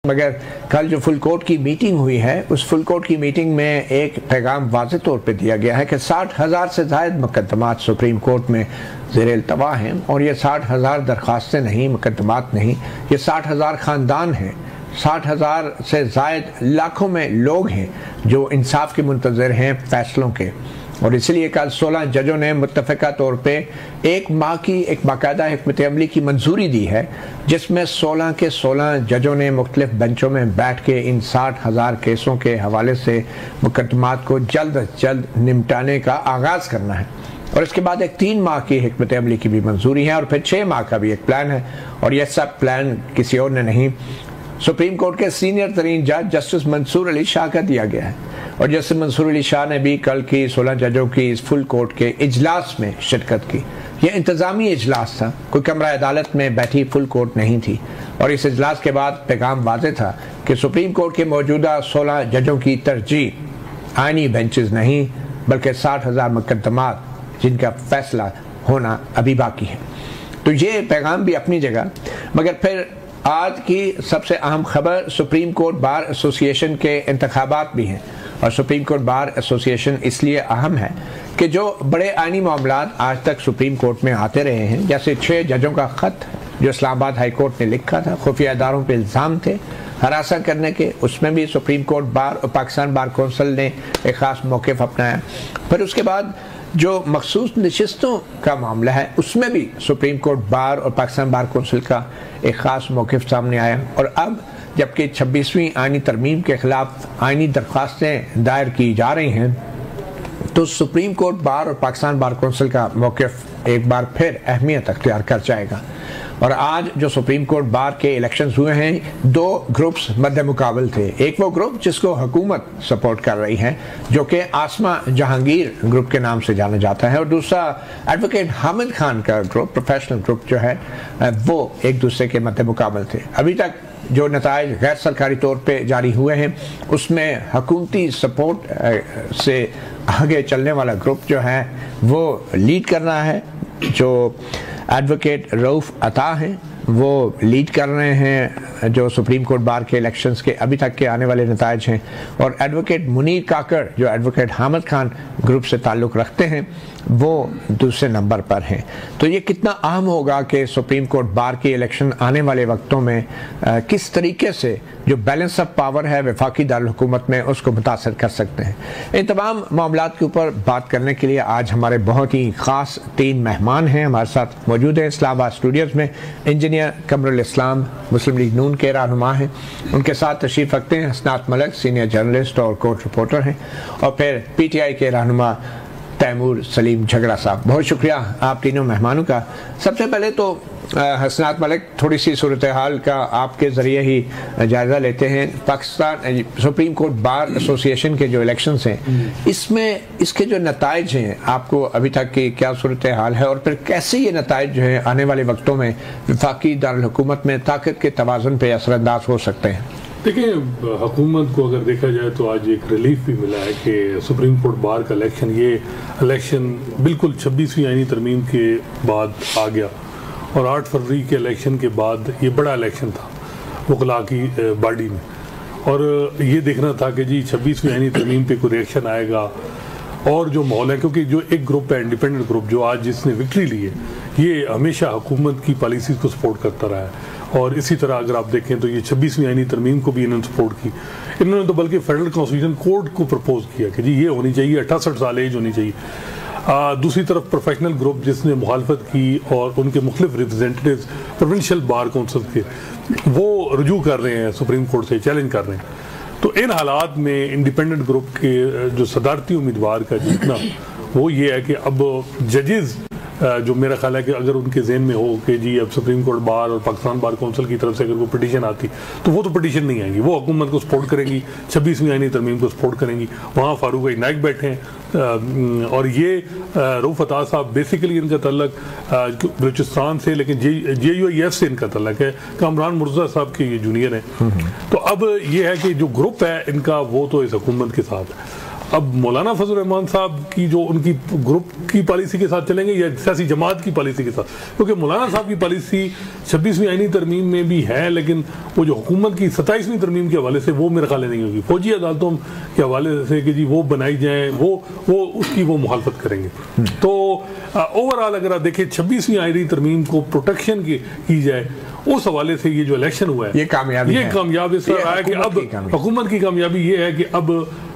मगर कल जो फुल कोर्ट की मीटिंग हुई है, उस फुल कोर्ट की मीटिंग में एक पैगाम वाज़ेह तौर पे दिया गया है कि 60,000 से ज़ायद मुकदमात सुप्रीम कोर्ट में ज़ेर इल्तवा हैं। और ये 60,000 दरख्वास्तें नहीं, मुकदमात नहीं, ये 60,000 ख़ानदान हैं। 60,000 से ज़ायद लाखों में लोग हैं जो इंसाफ के मुंतज़िर हैं फ़ैसलों के। और इसलिए कल 16 जजों ने मुत्तफ़िका तौर पे एक माह की एक बाकायदा हिकमत अमली की मंजूरी दी है, जिसमें 16 के 16 जजों ने मुख्तलिफ बेंचों में बैठ के इन 60,000 केसों के हवाले से मुकदमात को जल्द अज जल्द निपटाने का आगाज़ करना है। और इसके बाद एक 3 माह की हिकमत अमली की भी मंजूरी है और फिर 6 माह का भी एक प्लान है। और यह सब प्लान किसी और ने नहीं, सुप्रीम कोर्ट के सीनियर तरीन जज जस्टिस मंसूर अली शाह का दिया गया है। और जस्टिस मंसूर अली शाह ने भी कल की 16 जजों की इस फुल कोर्ट के इजलास में शिरकत की। यह इंतजामी इजलास था, कोई कमरा अदालत में बैठी फुल कोर्ट नहीं थी। और इस इजलास के बाद पैगाम वाज़ेह था कि सुप्रीम कोर्ट के मौजूदा 16 जजों की तरजीह आईनी बेंचेस नहीं, बल्कि 60,000 मुकदमात जिनका फैसला होना अभी बाकी है। तो ये पैगाम भी अपनी जगह, मगर फिर आज की सबसे अहम खबर सुप्रीम कोर्ट बार एसोसिएशन के इंतखाबात भी हैं। और सुप्रीम कोर्ट बार एसोसिएशन इसलिए अहम है कि जो बड़े आईनी मामलात आज तक सुप्रीम कोर्ट में आते रहे हैं, जैसे 6 जजों का ख़त जो इस्लामाबाद हाई कोर्ट ने लिखा था, खुफिया इदारों पर इल्ज़ाम थे हरासा करने के, उसमें भी सुप्रीम कोर्ट बार और पाकिस्तान बार कौंसिल ने एक ख़ास मौक़िफ़ अपनाया। फिर उसके बाद जो मखसूस नशिस्तों का मामला है, उसमें भी सुप्रीम कोर्ट बार और पाकिस्तान बार कौंसिल का एक ख़ास मौक़िफ़ सामने आया। और अब जबकि 26वीं आईनी तरमीम के ख़िलाफ़ आईनी दरख्वास्तें दायर की जा रही हैं, तो सुप्रीम कोर्ट बार और पाकिस्तान बार कौंसिल का मौक़िफ़ एक बार फिर अहमियत अख्तियार कर जाएगा। और आज जो सुप्रीम कोर्ट बार के इलेक्शंस हुए हैं, 2 ग्रुप्स मद्दे मुकाबल थे। एक वो ग्रुप जिसको हुकूमत सपोर्ट कर रही है, जो कि आसमा जहांगीर ग्रुप के नाम से जाना जाता है, और दूसरा एडवोकेट हामिद खान का ग्रुप, प्रोफेशनल ग्रुप जो है, वो एक दूसरे के मद्दे मुकाबल थे। अभी तक जो नताइज गैर सरकारी तौर पे जारी हुए हैं, उसमें हुकूमती सपोर्ट से आगे चलने वाला ग्रुप जो है वो लीड कर रहा है। जो एडवोकेट रऊफ अता हैं वो लीड कर रहे हैं जो सुप्रीम कोर्ट बार के इलेक्शंस के अभी तक के आने वाले नताइज हैं। और एडवोकेट मुनीर काकड़ जो एडवोकेट हामिद खान ग्रुप से ताल्लुक़ रखते हैं, वो दूसरे नंबर पर हैं। तो ये कितना अहम होगा कि सुप्रीम कोर्ट बार के इलेक्शन आने वाले वक्तों में किस तरीके से जो बैलेंस ऑफ पावर है वफाकी दारुल हुकूमत में, उसको मुतासर कर सकते हैं। इन तमाम मामलात के ऊपर बात करने के लिए आज हमारे बहुत ही ख़ास 3 मेहमान हैं हमारे साथ मौजूद हैं इस्लामाबाद स्टूडियोज़ में। इंजीनियर कमरुल इस्लाम मुस्लिम लीग नून के रहनुमा हैं, उनके साथ तशरीफ़ रखते हैं हसनात मलिक, सीनियर जर्नलिस्ट और कोर्ट रिपोर्टर हैं, और फिर PTI के रहनुमा तैमूर सलीम झगड़ा साहब। बहुत शुक्रिया आप तीनों मेहमानों का। सबसे पहले तो हसनात मलिक, थोड़ी सी सूरत हाल का आपके ज़रिए ही जायज़ा लेते हैं। Pakistan supreme court bar association के जो इलेक्शंस हैं, इसमें इसके जो नताइज हैं, आपको अभी तक की क्या सूरत हाल है, और फिर कैसे ये नताइज जो है आने वाले वक्तों में वफाकी दारुल हुकूमत में ताकत के तवाज़ुन पर असरअंदाज हो सकते हैं? देखिए, हुकूमत को अगर देखा जाए तो आज एक रिलीफ भी मिला है कि सुप्रीम कोर्ट बार का इलेक्शन, ये इलेक्शन बिल्कुल 26वीं आईनी तरमीम के बाद आ गया। और 8 फरवरी के इलेक्शन के बाद ये बड़ा इलेक्शन था वकला की बॉडी में, और ये देखना था कि जी 26वीं आईनी तरमीम पे कोई रिएक्शन आएगा। और जो माहौल है, क्योंकि जो एक ग्रुप है इंडिपेंडेंट ग्रुप जो आज जिसने विक्ट्री ली है, ये हमेशा हुकूमत की पॉलिसीज़ को सपोर्ट करता रहा है। और इसी तरह अगर आप देखें तो ये 26वीं आईनी तरमीम को भी इन्होंने सपोर्ट की। इन्होंने तो बल्कि फेडरल कॉन्स्टिट्यूशन कोर्ट को प्रपोज किया कि जी ये होनी चाहिए, 68 साल एज होनी चाहिए। दूसरी तरफ प्रोफेशनल ग्रुप जिसने मुखालफत की और उनके मुख्तलिफ रिप्रेजेंटेटिव्स प्रोविंशियल बार काउंसिल के, वो रजू कर रहे हैं सुप्रीम कोर्ट से, चैलेंज कर रहे हैं। तो इन हालात में इंडिपेंडेंट ग्रुप के जो सदारती उम्मीदवार का जीतना वो ये है कि अब जजेस जो मेरा ख्याल है कि अगर उनके जहन में हो कि जी अब सुप्रीम कोर्ट बार और पाकिस्तान बार कौंसिल की तरफ से अगर कोई पिटीशन आती, तो वो तो पिटीशन नहीं आएंगी, वो हुकूमत को सपोर्ट करेंगी, 26वीं आईनी तरमीम को सपोर्ट करेंगी। वहाँ फारूक नाइक बैठे हैं, और ये रऊफ अता साहब बेसिकली इनका तल्लक बलूचिस्तान से, लेकिन JUIF से इनका तल्लक है। कामरान मुर्तज़ा साहब के ये जूनियर हैं। तो अब ये है कि जो ग्रुप है इनका वो तो इस हुकूमत के साथ है। अब मौलाना फजल रहमान साहब की जो उनकी ग्रुप की पॉलिसी के साथ चलेंगे या सियासी जमात की पॉलिसी के साथ, क्योंकि मौलाना साहब की पॉलिसी 26वीं आईनी तरमीम में भी है, लेकिन वो जो हुकूमत की 27वीं तरमीम के हवाले से वो मेरे ख्याल नहीं होगी। फौजी अदालतों के हवाले से कि जी वो बनाई जाए, वो उसकी वो मुखालफत करेंगे। तो ओवरऑल अगर आप देखें 26वीं आईनी तरमीम को प्रोटेक्शन की जाए, उस हवाले से ये जो इलेक्शन हुआ है ये कामयाबी इस तरह आया कि अब हुकूमत की कामयाबी ये है कि अब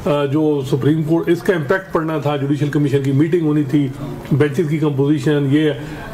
जो सुप्रीम कोर्ट, इसका इम्पैक्ट पड़ना था, जुडिशल कमीशन की मीटिंग होनी थी, बेंचेस की कंपोजिशन, ये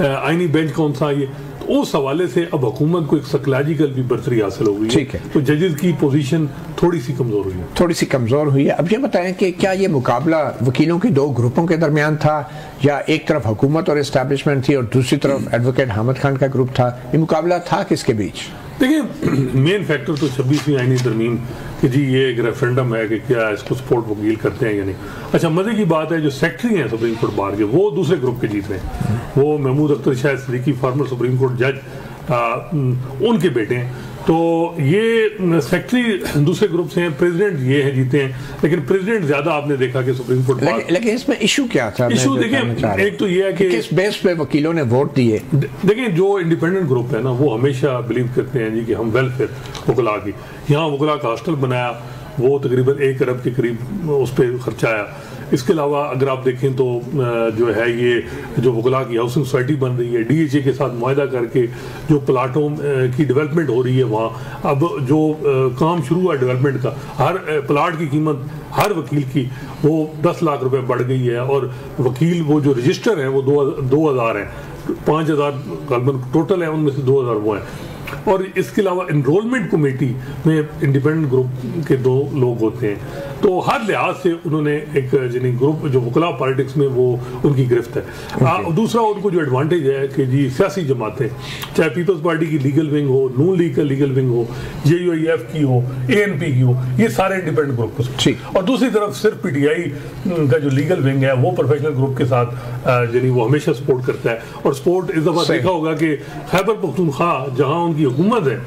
आईनी बेंच कौन सा, ये तो उस हवाले से अब हुकूमत को एक साइकोलॉजिकल भी बर्तरी हासिल हो गई है। तो जजेस की पोजीशन थोड़ी सी कमजोर हुई है। अब ये बताएं कि क्या ये मुकाबला वकीलों की दो ग्रुपों के दरमियान था, या एक तरफ हुकूमत और एस्टैब्लिशमेंट थी और दूसरी तरफ एडवोकेट हामिद खान का ग्रुप था? ये मुकाबला था किसके बीच? देखिए, मेन फैक्टर तो 26वीं आईनी तरमीम कि जी ये एक रेफरेंडम है कि क्या इसको सपोर्ट वकील करते हैं या नहीं। अच्छा, मजे की बात है जो सेक्रेटरी हैं सुप्रीम कोर्ट बार के, वो दूसरे ग्रुप के जीत रहे हैं। वो Mahmood Akhtar Shah Siddiqui, former supreme court जज, उनके बेटे हैं। तो ये सेक्रेटरी दूसरे ग्रुप से हैं, प्रेसिडेंट ये है जीते हैं, लेकिन प्रेसिडेंट ज्यादा आपने देखा कि सुप्रीम कोर्ट लेकिन इसमें इशू क्या था? इशू देखिए, एक तो ये है कि किस बेस पे वकीलों ने वोट दिए। देखिए, जो इंडिपेंडेंट ग्रुप है ना, वो हमेशा बिलीव करते हैं जी कि हम वेलफेयर वकला की, यहाँ वकला का हॉस्टल बनाया, वो तकरीबन 1 अरब के करीब उस पर खर्चा आया। इसके अलावा अगर आप देखें तो जो है ये जो वकला की हाउसिंग सोसाइटी बन रही है, DHA के साथ मुआहदा करके जो प्लाटों की डेवलपमेंट हो रही है वहाँ, अब जो काम शुरू हुआ डेवलपमेंट का, हर प्लाट की कीमत हर वकील की वो 10 लाख रुपए बढ़ गई है, और वकील वो जो रजिस्टर हैं वो 2000 हैं, 5000 टोटल है, उनमें से 2000 वो हैं। और इसके अलावा एनरोलमेंट कमेटी में इंडिपेंडेंट ग्रुप के 2 लोग होते हैं। तो हर लिहाज से उन्होंने एक ग्रुप जो वकला पॉलिटिक्स में वो उनकी गिरफ्त है। दूसरा उनको जो एडवांटेज है कि जी सियासी जमातें, चाहे पीपल्स पार्टी की लीगल विंग हो, नून लीग का लीगल विंग हो, JUIF की हो, ANP की हो, ये सारे इंडिपेंडेंट ग्रुप को, और दूसरी तरफ सिर्फ PTI का जो लीगल विंग है वो प्रोफेशनल ग्रुप के साथ वो हमेशा सपोर्ट करता है। और सपोर्ट इस दफा देखा होगा कि खैबर पख्तूनख्वा जहाँ उनकी हुकूमत है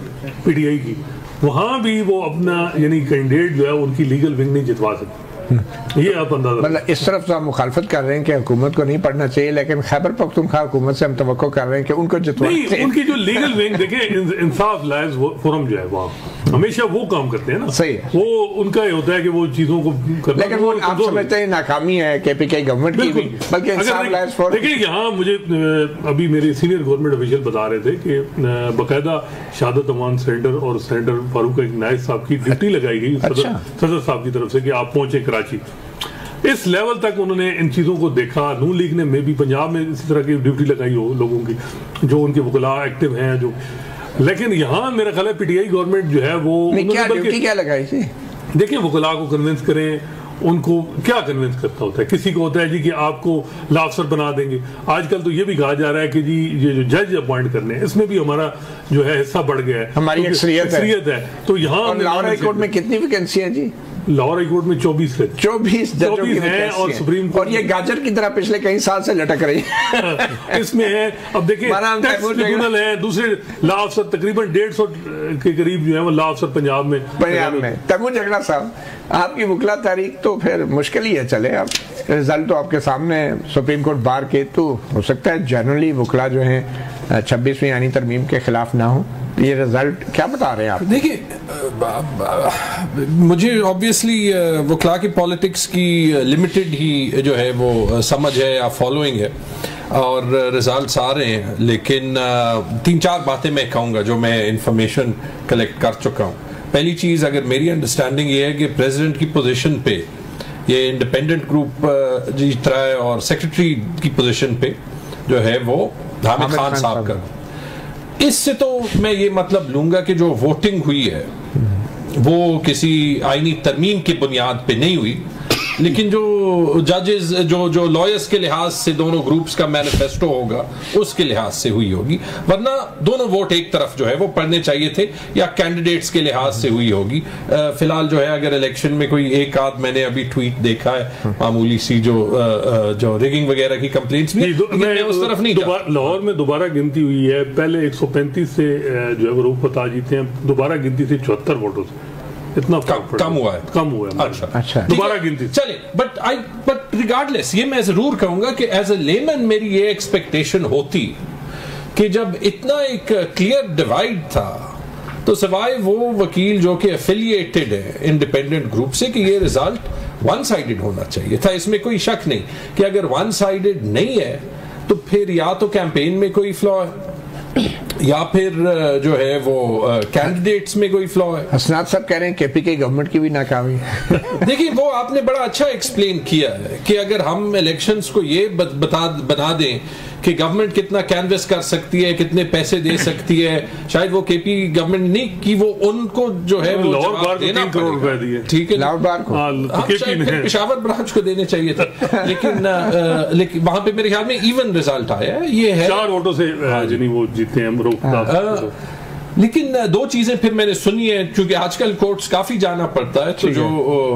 PTI की, वहां भी वो अपना कैंडिडेट जो है उनकी लीगल विंग नहीं जितवा सकती। ये आप अंदाजा, मतलब इस तरफ तो हम मुखालफत कर रहे हैं कि हुकूमत को नहीं पढ़ना चाहिए, लेकिन खैबर पख्तूनख्वा हुकूमत से हम तवक्को कर रहे हैं कि उनको जितवाना चाहिए। उनकी जो लीगल विंग देखें, इंसाफ लायज फोरम जो है वहाँ हमेशा वो काम करते हैं ना, सही है। वो उनका ये होता है कि वो चीजों को करना, लेकिन वो आप समझते हैं नाकामी है KPK गवर्नमेंट की भी, बल्कि इंसाफ लायज फोरम। देखिए, यहाँ मुझे अभी मेरे सीनियर गवर्नमेंट ऑफिशियल बता रहे थे कि बाकायदा शहादत अमान सेंटर और सेंटर फारूक इनायत साहब की ड्यूटी लगाई गई सदर साहब की तरफ से कि आप पहुंचे कराची। इस लेवल तक उन्होंने इन चीजों को देखा। नून लीग ने में भी पंजाब में इसी तरह की ड्यूटी लगाई हो लोगों की जो उनके वकला एक्टिव हैं जो, लेकिन यहाँ मेरा ख्याल है PTI गवर्नमेंट जो है वो क्या लगाई थी? देखिए, वकला को कन्विंस करें, उनको क्या कन्विंस करता होता है, किसी को होता है जी कि आपको लॉ अफसर बना देंगे। आजकल तो ये भी कहा जा रहा है कि जी ये जो जज अपॉइंट करने हैं इसमें भी हमारा जो है हिस्सा बढ़ गया है, हमारी अक्सरियत है। तो यहाँ लाहौर हाई कोर्ट में कितनी वैकेंसी है जी? लाहौर हाई कोर्ट में 24 हैं और सुप्रीम कोर्ट, और ये गाजर की तरह पिछले कई साल से लटक रही है। इसमें है, अब देखिए ट्रिब्यूनल है, दूसरे लॉ अफसर तकरीबन 150 के करीब जो है वो लॉ अफसर पंजाब में। तैमूर झगड़ा साहब, आपकी वकला तारीख तो फिर मुश्किल ही है, चले अब रिजल्ट तो आपके सामने सुप्रीम कोर्ट बार के, तो हो सकता है जनरली वकला जो है 26वीं आईनी तरमीम के खिलाफ ना हो। ये रिजल्ट क्या बता रहे हैं आप? देखिए, मुझे ऑब्वियसली वकला की पॉलिटिक्स की लिमिटेड ही जो है वो समझ है या फॉलोइंग है, और रिजल्ट्स आ रहे हैं, लेकिन 3-4 बातें मैं कहूँगा जो मैं इंफॉर्मेशन कलेक्ट कर चुका हूँ। पहली चीज़, अगर मेरी अंडरस्टैंडिंग ये है कि प्रेसिडेंट की पोजीशन पे ये इंडिपेंडेंट ग्रुप जीत रहा है, और सेक्रेटरी की पोजीशन पे जो है वो हामिद खान साहब का। इससे तो मैं ये मतलब लूंगा कि जो वोटिंग हुई है वो किसी आईनी तरमीम की बुनियाद पे नहीं हुई, लेकिन जो जजेस जो लॉयर्स के लिहाज से दोनों ग्रुप्स का मैनिफेस्टो होगा उसके लिहाज से हुई होगी, वरना दोनों वोट एक तरफ जो है वो पड़ने चाहिए थे, या कैंडिडेट्स के लिहाज से हुई होगी। फिलहाल जो है अगर इलेक्शन में कोई एक आध मैंने अभी ट्वीट देखा है मामूली सी जो रिगिंग वगैरह की कंप्लेंट्स भी, मैं उस तरफ नहीं। लाहौर में दोबारा गिनती हुई है, पहले 135 से जो है वो रूप पता जीते हैं, दोबारा गिनती से 74 वोटों से इतना कम हुआ है, कम हुआ है। अच्छा दोबारा गिनती चले, बट रिगार्डलेस ये मैं जरूर कहूंगा कि एज ए लेमन मेरी ये एक्सपेक्टेशन होती कि जब इतना एक क्लियर डिवाइड था तो सिवाय वो वकील जो कि एफिलिएटेड है इंडिपेंडेंट ग्रुप से कि ये रिजल्ट वन साइडेड होना चाहिए था, इसमें कोई शक नहीं कि अगर वन साइडेड नहीं है तो फिर या तो कैंपेन में कोई फ्लॉ है या फिर जो है वो कैंडिडेट्स में कोई फ्लॉ है। हसनात साहब कह रहे हैं केपी की गवर्नमेंट की भी नाकामी है। देखिए वो आपने बड़ा अच्छा एक्सप्लेन किया है कि अगर हम इलेक्शंस को ये बना दें कि गवर्नमेंट कितना कैनवस कर सकती है, कितने पैसे दे सकती है, शायद वो केपी गवर्नमेंट नहीं कि वो उनको जो है वो जवाब देना 3 करोड़ रुपए दिए, ठीक है, लाहौर बार को पेशावर ब्रांच को देने चाहिए थे, लेकिन वहां पे मेरे ख्याल में इवन रिजल्ट आया है। ये है 4 वोटों से जिन्हीं वो जीते हैं। लेकिन दो चीजें फिर मैंने सुनी है, क्योंकि आजकल कोर्ट्स काफी जाना पड़ता है, तो जो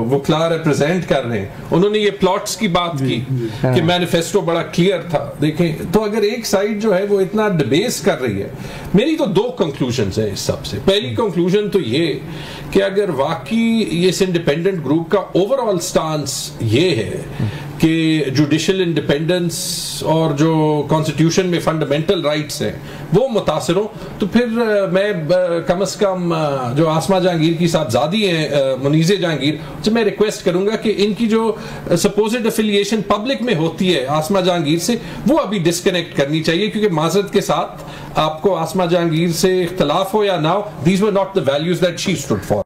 वकला रिप्रेजेंट कर रहे हैं उन्होंने ये प्लॉट्स की बात की कि मैनिफेस्टो बड़ा क्लियर था। देखें तो अगर एक साइड जो है वो इतना डिबेस कर रही है, मेरी तो 2 कंक्लूजन्स हैं इस सबसे। पहली कंक्लूजन तो ये कि अगर वाकई इस इंडिपेंडेंट ग्रुप का ओवरऑल स्टांस ये है कि जुडिशियल इंडिपेंडेंस और जो कॉन्स्टिट्यूशन में फंडामेंटल राइट्स हैं वो मुतासर हो, तो फिर मैं कम से कम जो आसमा जहांगीर की साहबजादी हैं मुनीज़े जहांगीर से मैं रिक्वेस्ट करूंगा कि इनकी जो सपोज्ड एफिलिएशन पब्लिक में होती है आसमा जहांगीर से, वो अभी डिस्कनेक्ट करनी चाहिए, क्योंकि माजरत के साथ आपको आसमा जहांगीर से इख्तलाफ हो या ना हो, these were not the values that she stood for.